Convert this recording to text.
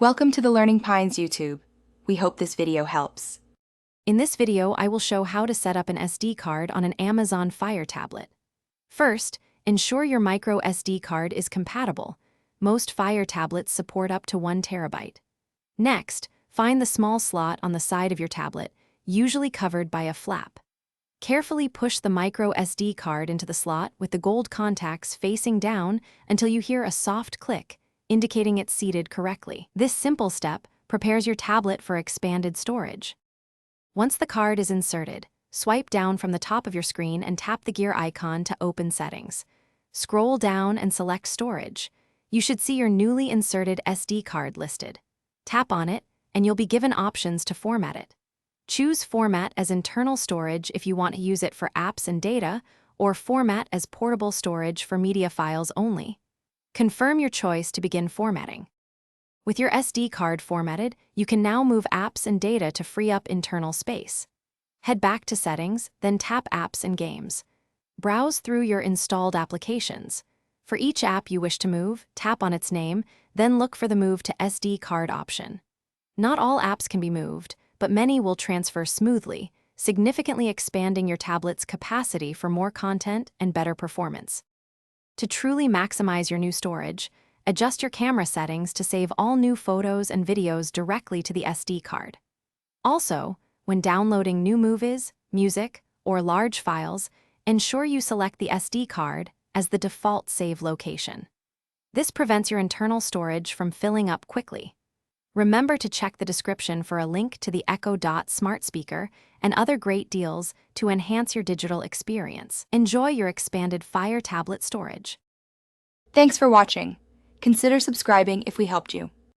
Welcome to the Learning Pines YouTube. We hope this video helps. In this video, I will show how to set up an SD card on an Amazon Fire tablet. First, ensure your micro SD card is compatible. Most Fire tablets support up to 1 terabyte. Next, find the small slot on the side of your tablet, usually covered by a flap. Carefully push the micro SD card into the slot with the gold contacts facing down until you hear a soft click, indicating it's seated correctly. This simple step prepares your tablet for expanded storage. Once the card is inserted, swipe down from the top of your screen and tap the gear icon to open settings. Scroll down and select Storage. You should see your newly inserted SD card listed. Tap on it, and you'll be given options to format it. Choose Format as internal storage if you want to use it for apps and data, or Format as portable storage for media files only. Confirm your choice to begin formatting. With your SD card formatted, you can now move apps and data to free up internal space. Head back to Settings, then tap Apps and Games. Browse through your installed applications. For each app you wish to move, tap on its name, then look for the Move to SD card option. Not all apps can be moved, but many will transfer smoothly, significantly expanding your tablet's capacity for more content and better performance. To truly maximize your new storage, adjust your camera settings to save all new photos and videos directly to the SD card. Also, when downloading new movies, music, or large files, ensure you select the SD card as the default save location. This prevents your internal storage from filling up quickly. Remember to check the description for a link to the Echo Dot smart speaker and other great deals to enhance your digital experience. Enjoy your expanded Fire tablet storage. Thanks for watching. Consider subscribing if we helped you.